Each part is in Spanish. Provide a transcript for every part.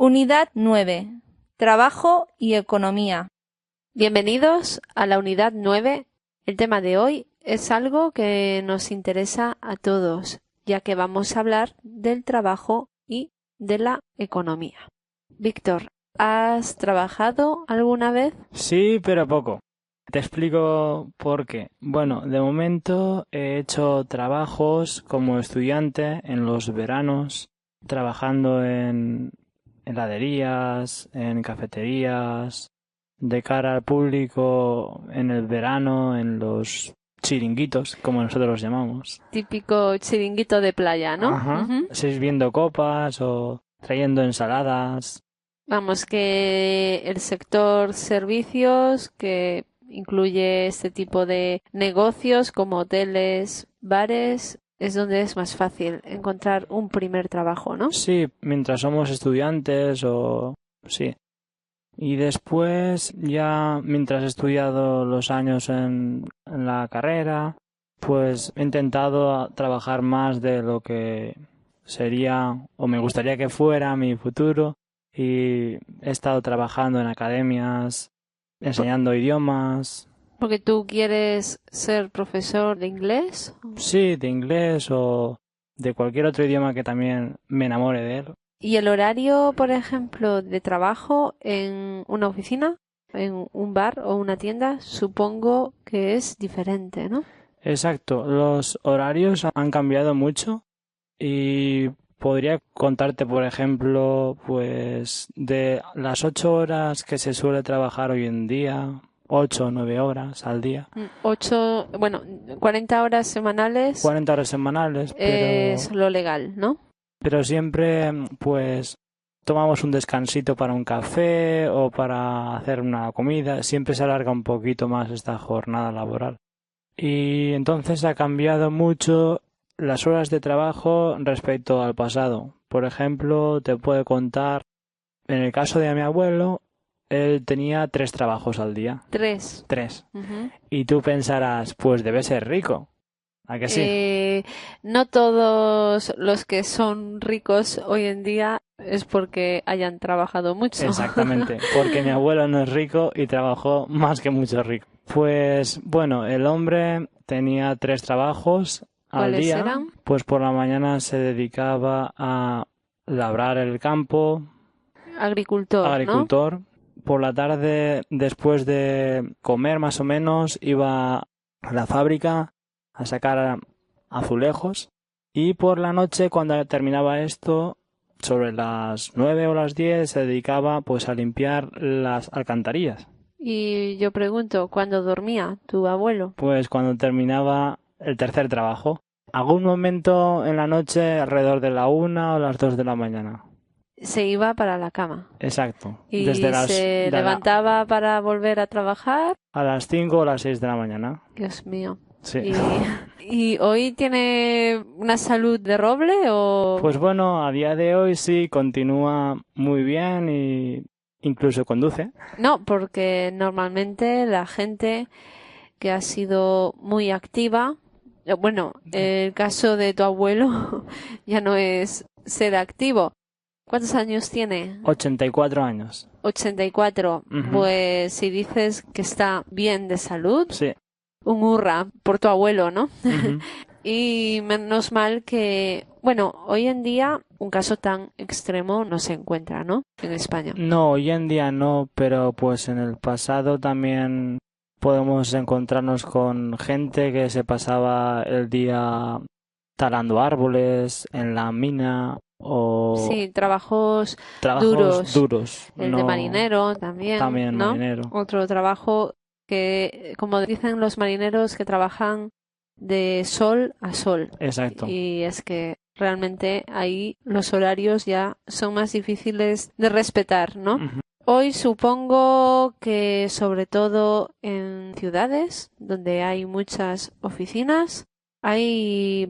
Unidad 9. Trabajo y economía. Bienvenidos a la unidad 9. El tema de hoy es algo que nos interesa a todos, ya que vamos a hablar del trabajo y de la economía. Víctor, ¿has trabajado alguna vez? Sí, pero poco. Te explico por qué. Bueno, de momento he hecho trabajos como estudiante en los veranos, trabajando en heladerías, en cafeterías, de cara al público en el verano, en los chiringuitos, como nosotros los llamamos. Típico chiringuito de playa, ¿no? Ajá. Sirviendo copas o trayendo ensaladas. Vamos, que el sector servicios, que incluye este tipo de negocios como hoteles, bares, es donde es más fácil encontrar un primer trabajo, ¿no? Sí, mientras somos estudiantes o... sí. Y después, ya mientras he estudiado los años en la carrera, pues he intentado trabajar más de lo que sería o me gustaría que fuera mi futuro. Y he estado trabajando en academias, enseñando idiomas. Porque tú quieres ser profesor de inglés. Sí, de inglés o de cualquier otro idioma que también me enamore de él. ¿Y el horario, por ejemplo, de trabajo en una oficina, en un bar o una tienda, supongo que es diferente, ¿no? Exacto, los horarios han cambiado mucho y podría contarte, por ejemplo, pues de las 8 horas que se suele trabajar hoy en día, 8 o 9 horas al día. 40 horas semanales 40 horas semanales, es lo legal, ¿no? pero siempre pues tomamos un descansito para un café o para hacer una comida. Siempre se alarga un poquito más esta jornada laboral. Y entonces ha cambiado mucho las horas de trabajo respecto al pasado. Por ejemplo, te puedo contar, en el caso de mi abuelo, él tenía 3 trabajos al día. 3. 3. Uh-huh. Y tú pensarás, pues debe ser rico. ¿A que sí? No todos los que son ricos hoy en día es porque hayan trabajado mucho. Exactamente, porque mi abuelo no es rico y trabajó más que mucho rico. Pues bueno, el hombre tenía 3 trabajos al día. ¿Cuáles eran? Pues por la mañana se dedicaba a labrar el campo. Agricultor, ¿no? Por la tarde, después de comer más o menos, iba a la fábrica a sacar azulejos. Y por la noche, cuando terminaba esto, sobre las 9 o las 10, se dedicaba pues a limpiar las alcantarillas. Y yo pregunto, ¿cuándo dormía tu abuelo? Pues cuando terminaba el tercer trabajo. Algún momento en la noche, alrededor de la 1 o las 2 de la mañana. Se iba para la cama. Exacto. ¿Y se levantaba para volver a trabajar? A las 5 o las 6 de la mañana. Dios mío. Sí. ¿Y hoy tiene una salud de roble o...? Pues bueno, a día de hoy sí, continúa muy bien y incluso conduce. No, porque normalmente la gente que ha sido muy activa, bueno, el caso de tu abuelo ya no es ser activo. ¿Cuántos años tiene? 84 años. 84. Uh-huh. Pues si dices que está bien de salud, sí. Un hurra por tu abuelo, ¿no? Uh-huh. Y menos mal que, bueno, hoy en día un caso tan extremo no se encuentra, ¿no? En España. No, hoy en día no, pero pues en el pasado también podemos encontrarnos con gente que se pasaba el día talando árboles en la mina o... Sí, trabajos duros. El de marinero también, También ¿no? marinero. Otro trabajo que, como dicen los marineros, que trabajan de sol a sol. Exacto. Y es que realmente ahí los horarios ya son más difíciles de respetar, ¿no? Uh-huh. Hoy supongo que sobre todo en ciudades donde hay muchas oficinas, hay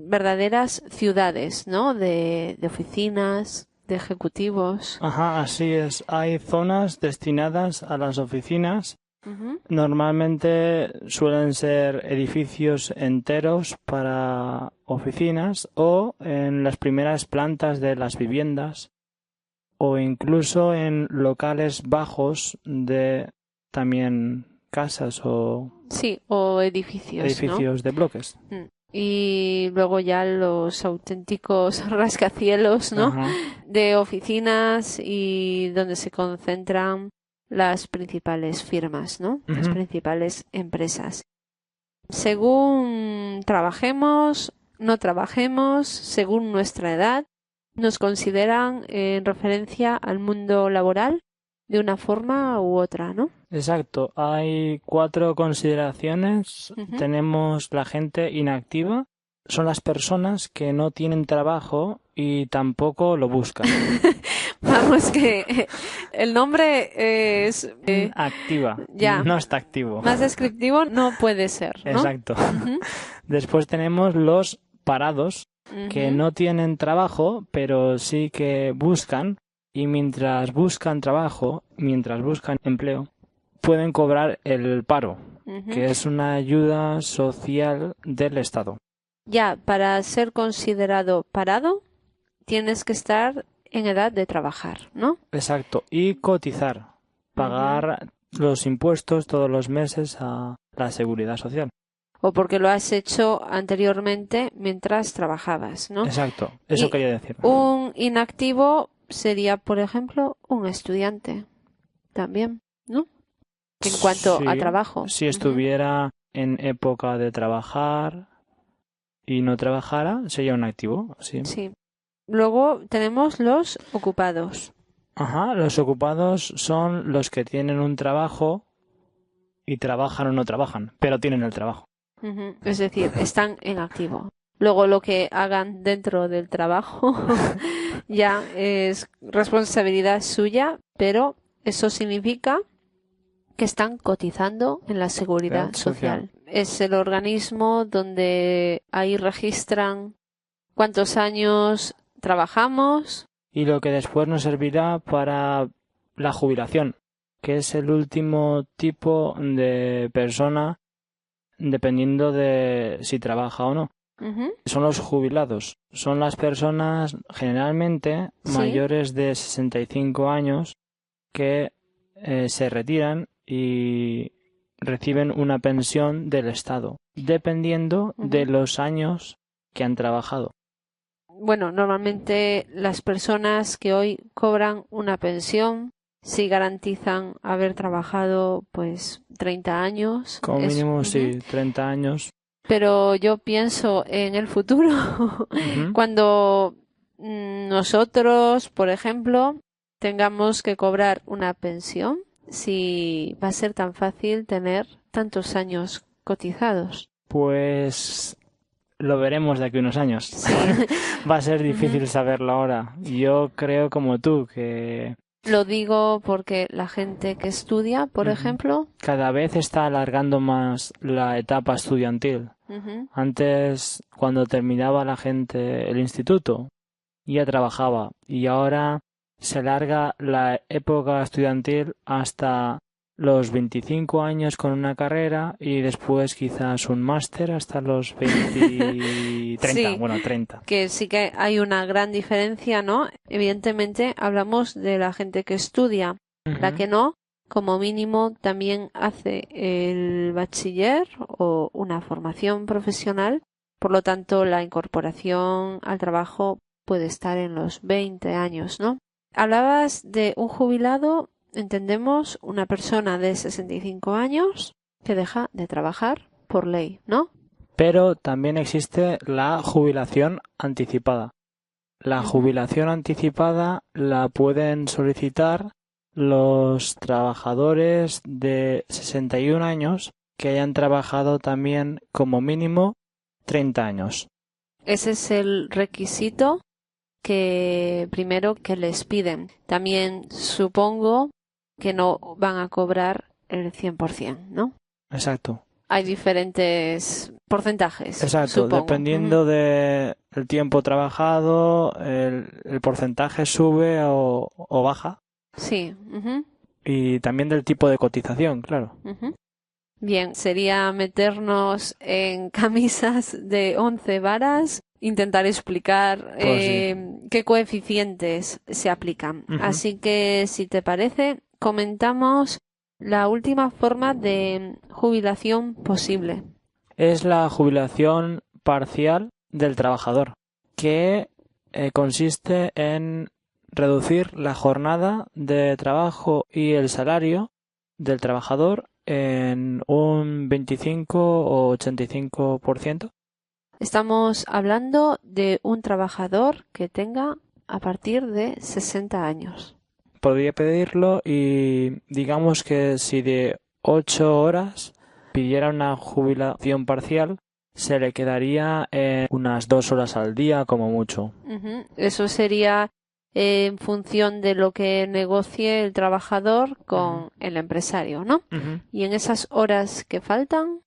verdaderas ciudades, ¿no? De oficinas, de ejecutivos. Ajá, así es. Hay zonas destinadas a las oficinas. Uh-huh. Normalmente suelen ser edificios enteros para oficinas o en las primeras plantas de las viviendas o incluso en locales bajos de también casas o Sí, o edificios, edificios de bloques. ¿no? Y luego ya los auténticos rascacielos, ¿no? Ajá. De oficinas y donde se concentran las principales firmas, ¿no? Las Ujú. principales empresas. Según trabajemos, no trabajemos, según nuestra edad, nos consideran en referencia al mundo laboral de una forma u otra, ¿no? Exacto. Hay 4 consideraciones. Ujú. Tenemos la gente inactiva. Son las personas que no tienen trabajo y tampoco lo buscan. Vamos, que el nombre es Activa. ya. No está activo. Más descriptivo no puede ser, ¿no? Exacto. Ujú, Después tenemos los parados, que ujú. no tienen trabajo, pero sí que buscan, y mientras buscan trabajo, mientras buscan empleo, pueden cobrar el paro, Ujú. que es una ayuda social del Estado. Ya, para ser considerado parado, tienes que estar en edad de trabajar, ¿no? Exacto. Y cotizar, pagar los impuestos todos los meses a la seguridad social. O porque lo has hecho anteriormente mientras trabajabas, ¿no? Exacto. Eso Y quería decir. un inactivo sería, por ejemplo, un estudiante también, ¿no? Que en cuanto a Sí, trabajo. si Ujú. estuviera en época de trabajar y no trabajara, sería un activo, sí. Sí. Luego tenemos los ocupados. Ajá, los ocupados son los que tienen un trabajo y trabajan o no trabajan, pero tienen el trabajo. Ujú. Es decir, están en activo. Luego lo que hagan dentro del trabajo ya es responsabilidad suya, pero eso significa que están cotizando en la seguridad social. Es el organismo donde ahí registran cuántos años trabajamos. Y lo que después nos servirá para la jubilación, que es el último tipo de persona dependiendo de si trabaja o no. Ujú. Son los jubilados. Son las personas generalmente Sí. mayores de 65 años que se retiran y reciben una pensión del Estado, dependiendo de Ujú. los años que han trabajado. Bueno, normalmente las personas que hoy cobran una pensión sí garantizan haber trabajado pues 30 años. Como Es- mínimo, ujú. sí, 30 años. Pero yo pienso en el futuro, Ujú. cuando nosotros, por ejemplo, tengamos que cobrar una pensión, si va a ser tan fácil tener tantos años cotizados. Pues lo veremos de aquí a unos años. Sí. Va a ser difícil Ujú. saberlo ahora. Yo creo como tú que Lo digo porque la gente que estudia, por Ujú. ejemplo, cada vez está alargando más la etapa estudiantil. ujú, Antes, cuando terminaba la gente el instituto, ya trabajaba y ahora se alarga la época estudiantil hasta los 25 años con una carrera y después quizás un máster hasta los 20, 30, Sí. bueno, 30. que sí que hay una gran diferencia, ¿no? Evidentemente hablamos de la gente que estudia, la Ujú. que no, como mínimo también hace el bachiller o una formación profesional, por lo tanto la incorporación al trabajo puede estar en los 20 años, ¿no? Hablabas de un jubilado, entendemos una persona de 65 años que deja de trabajar por ley, ¿no? Pero también existe la jubilación anticipada. La Ujú. jubilación anticipada la pueden solicitar los trabajadores de 61 años que hayan trabajado también como mínimo 30 años. Ese es el requisito que primero que les piden. También supongo que no van a cobrar el 100%, ¿no? Exacto. Hay diferentes porcentajes, Exacto. supongo. Dependiendo del tiempo trabajado, el porcentaje sube o baja. Sí. Ujú, Y también del tipo de cotización, claro. ujú. Bien, sería meternos en camisas de 11 varas intentar explicar qué coeficientes se aplican. Así que, si te parece, comentamos la última forma de jubilación posible. Es la jubilación parcial del trabajador, que consiste en reducir la jornada de trabajo y el salario del trabajador en un 25 o 85%. Estamos hablando de un trabajador que tenga a partir de 60 años. Podría pedirlo y digamos que si de 8 horas pidiera una jubilación parcial, se le quedaría en unas 2 horas al día como mucho. Eso sería en función de lo que negocie el trabajador con el empresario, ¿no? Y en esas horas que faltan,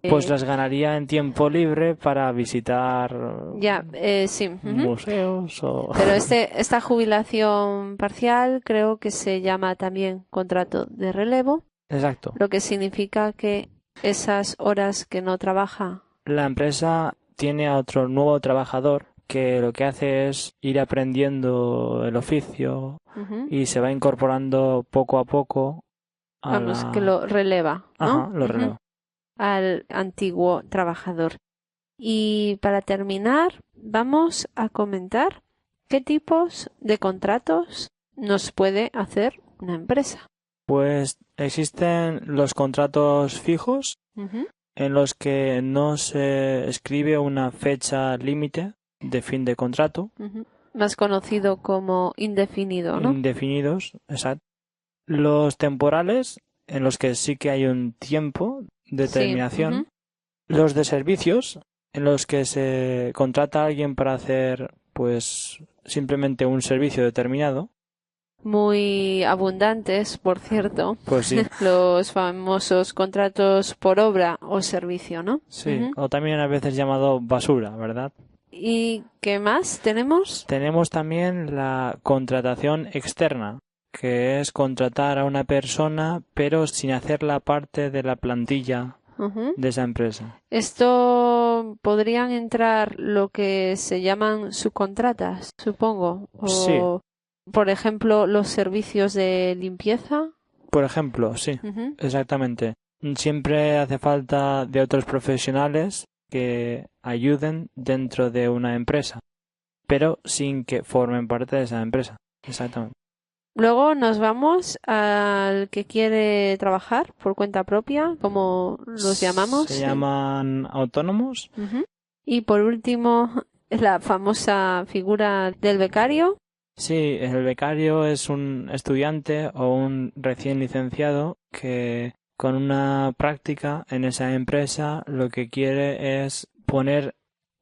pues las ganaría en tiempo libre para visitar sí. museos o... Pero esta jubilación parcial creo que se llama también contrato de relevo. Exacto. Lo que significa que esas horas que no trabaja... La empresa tiene a otro nuevo trabajador que lo que hace es ir aprendiendo el oficio y se va incorporando poco a poco que lo releva, ¿no? Lo releva. Al antiguo trabajador. Y para terminar, vamos a comentar qué tipos de contratos nos puede hacer una empresa. Pues existen los contratos fijos en los que no se escribe una fecha límite de fin de contrato. Más conocido como indefinido, ¿no? Indefinidos, exacto. Los temporales, en los que sí que hay un tiempo de terminación. Los de servicios, en los que se contrata a alguien para hacer, pues, simplemente un servicio determinado. Muy abundantes, por cierto. Pues sí. Los famosos contratos por obra o servicio, ¿no? Sí, o también a veces llamado basura, ¿verdad? ¿Y qué más tenemos? Tenemos también la contratación externa, que es contratar a una persona pero sin hacerla parte de la plantilla de esa empresa. Esto podrían entrar lo que se llaman subcontratas, supongo. O, sí. Por ejemplo, los servicios de limpieza. Por ejemplo, sí, exactamente. Siempre hace falta de otros profesionales que ayuden dentro de una empresa, pero sin que formen parte de esa empresa. Exactamente. Luego nos vamos al que quiere trabajar por cuenta propia, como los llamamos. Se llaman autónomos. Y por último, la famosa figura del becario. Sí, el becario es un estudiante o un recién licenciado que con una práctica en esa empresa lo que quiere es poner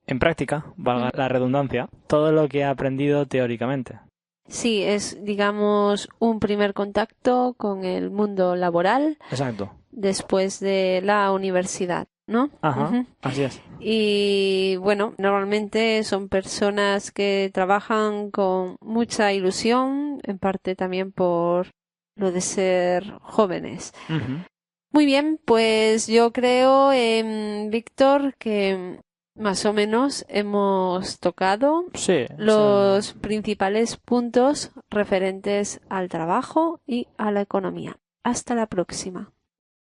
en práctica, valga la redundancia, todo lo que ha aprendido teóricamente. Sí, es, digamos, un primer contacto con el mundo laboral. Exacto. Después de la universidad, ¿no? Así es. Y bueno, normalmente son personas que trabajan con mucha ilusión, en parte también por lo de ser jóvenes. Muy bien, pues yo creo, Víctor, que más o menos hemos tocado los principales puntos referentes al trabajo y a la economía. Hasta la próxima.